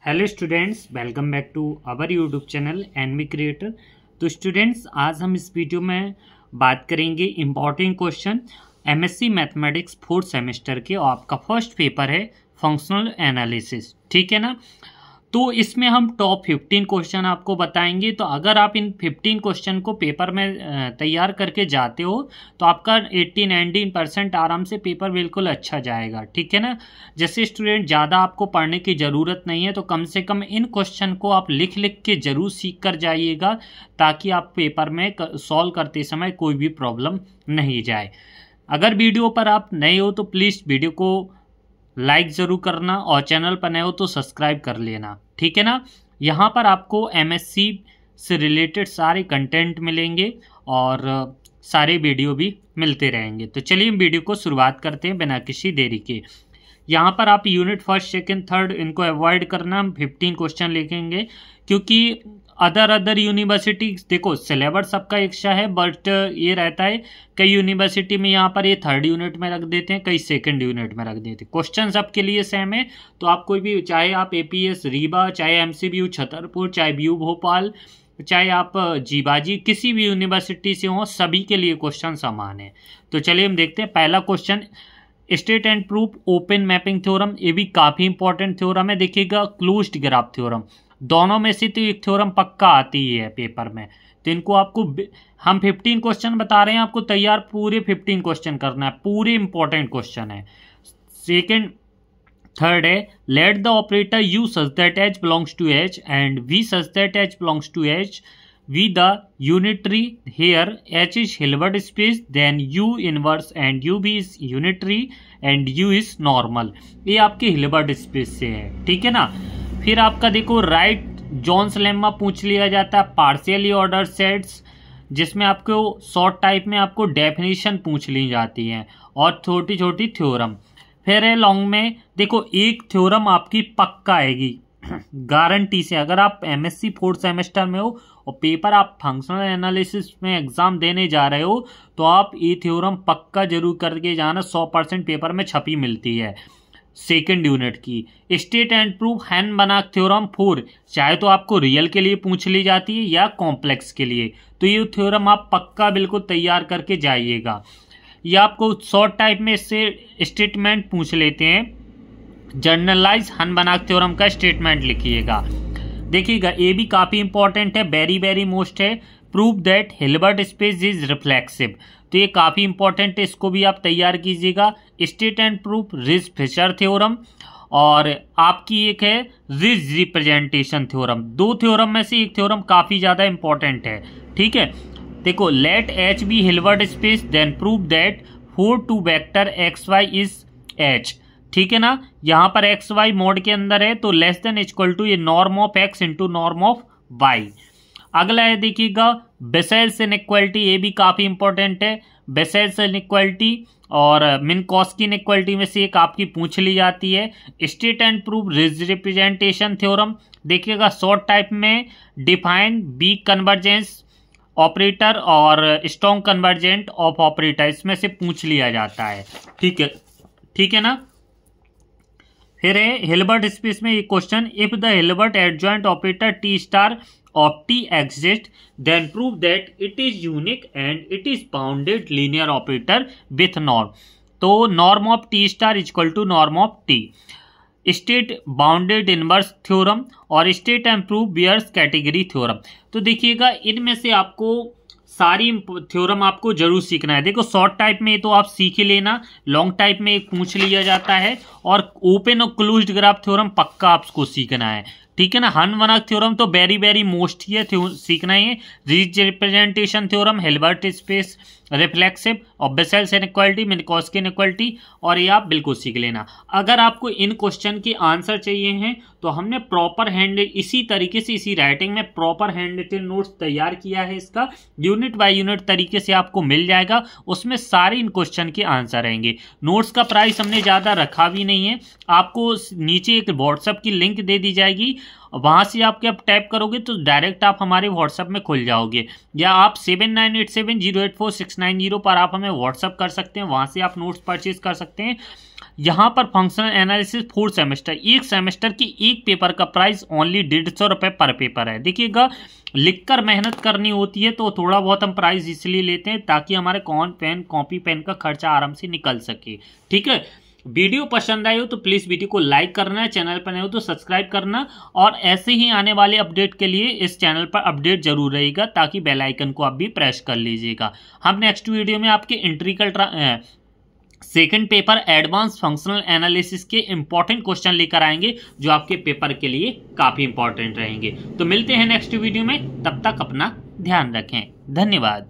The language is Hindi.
Hello students, welcome back to our YouTube channel NV creator. तो स्टूडेंट्स, आज हम इस वीडियो में बात करेंगे important question MSc mathematics fourth semester के, और आपका फर्स्ट पेपर है फंक्शनल एनालिसिस। ठीक है ना। तो इसमें हम टॉप 15 क्वेश्चन आपको बताएंगे। तो अगर आप इन 15 क्वेश्चन को पेपर में तैयार करके जाते हो तो आपका 80-90% आराम से पेपर बिल्कुल अच्छा जाएगा। ठीक है ना। जैसे स्टूडेंट ज़्यादा आपको पढ़ने की ज़रूरत नहीं है, तो कम से कम इन क्वेश्चन को आप लिख लिख के ज़रूर सीख कर जाइएगा, ताकि आप पेपर में सॉल्व करते समय कोई भी प्रॉब्लम नहीं जाए। अगर वीडियो पर आप नए हो तो प्लीज़ वीडियो को लाइक ज़रूर करना, और चैनल पर नए हो तो सब्सक्राइब कर लेना। ठीक है ना। यहाँ पर आपको एमएससी से रिलेटेड सारे कंटेंट मिलेंगे और सारे वीडियो भी मिलते रहेंगे। तो चलिए हम वीडियो को शुरुआत करते हैं बिना किसी देरी के। यहाँ पर आप यूनिट फर्स्ट सेकंड थर्ड इनको अवॉइड करना। हम 15 क्वेश्चन लिखेंगे, क्योंकि अदर यूनिवर्सिटी, देखो सिलेबस सबका एक सा है, बट ये रहता है कई यूनिवर्सिटी में यहाँ पर ये थर्ड यूनिट में रख देते हैं, कई सेकंड यूनिट में रख देते हैं। क्वेश्चन सबके लिए सेम है। तो आप कोई भी, चाहे आप एपीएस रीवा, चाहे एमसीबीयू छतरपुर, चाहे बीयू भोपाल, चाहे आप जीबाजी, किसी भी यूनिवर्सिटी से हो, सभी के लिए क्वेश्चन समान है। तो चलिए हम देखते हैं। पहला question, state and proof open mapping theorem. ये भी काफ़ी इंपॉर्टेंट थ्योरम है। देखिएगा, क्लोज्ड ग्राफ थ्योरम, दोनों में से तो एक थ्योरम पक्का आती ही है पेपर में। तो इनको आपको, हम 15 क्वेश्चन बता रहे हैं, आपको तैयार पूरे 15 क्वेश्चन करना है, पूरे इंपॉर्टेंट क्वेश्चन है। सेकंड, थर्ड है, let the operator U such that H belongs to H and V such that H belongs to H, V the unitary here H is Hilbert space, then U inverse and U भी is unitary and U is normal. ये आपके हिल्बर्ट स्पेस से है। ठीक है ना। फिर आपका देखो, राइट जॉन्स लेम्मा पूछ लिया जाता है पार्शियली ऑर्डर सेट्स, जिसमें आपको शॉर्ट टाइप में आपको डेफिनेशन पूछ ली जाती है और छोटी छोटी थ्योरम। फिर है लॉन्ग में, देखो एक थ्योरम आपकी पक्का आएगी गारंटी से। अगर आप एमएससी फोर्थ सेमेस्टर में हो और पेपर आप फंक्शनल एनालिसिस में एग्जाम देने जा रहे हो, तो आप ये थ्योरम पक्का जरूर करके जाना। 100% पेपर में छपी मिलती है सेकेंड यूनिट की। स्टेट एंड प्रूफ हैन-बनाक थ्योरम 4, चाहे तो आपको रियल के लिए पूछ ली जाती है या कॉम्प्लेक्स के लिए, तो ये थ्योरम आप पक्का बिल्कुल तैयार करके जाइएगा। ये आपको शॉर्ट टाइप में इससे स्टेटमेंट पूछ लेते हैं। जनरलाइज हैन-बनाक थ्योरम का स्टेटमेंट लिखिएगा। देखिएगा, ये भी काफ़ी इंपॉर्टेंट है, वेरी मोस्ट है। Prove that Hilbert space is reflexive, तो ये काफ़ी इंपॉर्टेंट है, इसको भी आप तैयार कीजिएगा। State and proof Riesz Fischer theorem, और आपकी एक है रिज रिप्रेजेंटेशन थ्योरम। दो थ्योरम में से एक थ्योरम काफ़ी ज़्यादा इंपॉर्टेंट है। ठीक है। देखो, let H be Hilbert space, then prove that 4 vector X Y is H. ठीक है ना। यहाँ पर एक्स वाई मोड के अंदर है, तो लेस देन इक्वल टू ये norm of X into norm of Y. अगला है, देखिएगा, बेसेल्स इनइक्वालिटी, ये भी काफ़ी इंपॉर्टेंट है। बेसेल्स इनइक्वालिटी और मिन्कॉस्की इनइक्वालिटी में से एक आपकी पूछ ली जाती है। State and proof ridge representation theorem, देखिएगा शॉर्ट टाइप में डिफाइन बी कन्वर्जेंस ऑपरेटर और स्ट्रॉन्ग कन्वर्जेंट ऑफ ऑपरेटर, इसमें से पूछ लिया जाता है। ठीक है। ठीक है ना। फिर है हिल्बर्ट स्पेस में एक question, if the Hilbert adjoint operator T star of T exists, then prove that it is unique and it is bounded linear operator with norm. तो norm of T star is equal to norm of T. State bounded inverse theorem और state and proof Beer's category theorem। तो देखिएगा, इनमें से आपको सारी थ्योरम आपको जरूर सीखना है। देखो, शॉर्ट टाइप में तो आप सीख ही लेना, लॉन्ग टाइप में एक पूछ लिया जाता है, और ओपन और क्लोज्ड ग्राफ थ्योरम पक्का आपको सीखना है। ठीक है ना। हैन-बनाक थ्योरम तो वेरी मोस्ट ही है, सीखना ही है। Riesz representation theorem, Hilbert space reflexive और बेसेल्स इनइक्वालिटी, मिन्कॉस्की इनइक्वालिटी, और ये आप बिल्कुल सीख लेना। अगर आपको इन क्वेश्चन के आंसर चाहिए हैं तो हमने प्रॉपर हैंड, इसी तरीके से, इसी राइटिंग में प्रॉपर हैंड रिटन नोट्स तैयार किया है। इसका यूनिट बाय यूनिट तरीके से आपको मिल जाएगा, उसमें सारे इन क्वेश्चन के आंसर रहेंगे। नोट्स का प्राइस हमने ज़्यादा रखा भी नहीं है, आपको नीचे एक व्हाट्सएप की लिंक दे दी जाएगी, वहाँ से आप क्या टैप करोगे तो डायरेक्ट आप हमारे व्हाट्सएप में खुल जाओगे, या आप 7987084690 पर आप हमें व्हाट्सएप कर सकते हैं, वहाँ से आप नोट्स परचेज कर सकते हैं। यहाँ पर फंक्शनल एनालिसिस 4 सेमेस्टर, एक सेमेस्टर की एक पेपर का प्राइस ओनली 150 रुपये पर पेपर है। देखिएगा, लिखकर मेहनत करनी होती है तो थोड़ा बहुत हम प्राइस इसलिए लेते हैं ताकि हमारे कॉपी पेन का खर्चा आराम से निकल सके। ठीक है, वीडियो पसंद आई हो तो प्लीज़ वीडियो को लाइक करना है, चैनल पर नए हो तो सब्सक्राइब करना, और ऐसे ही आने वाले अपडेट के लिए इस चैनल पर अपडेट जरूर रहेगा ताकि बेल आइकन को आप भी प्रेस कर लीजिएगा। हम नेक्स्ट वीडियो में आपके इंट्रिकल second paper advance functional analysis के इंपॉर्टेंट क्वेश्चन लेकर आएंगे जो आपके पेपर के लिए काफ़ी इंपॉर्टेंट रहेंगे। तो मिलते हैं नेक्स्ट वीडियो में, तब तक अपना ध्यान रखें। धन्यवाद।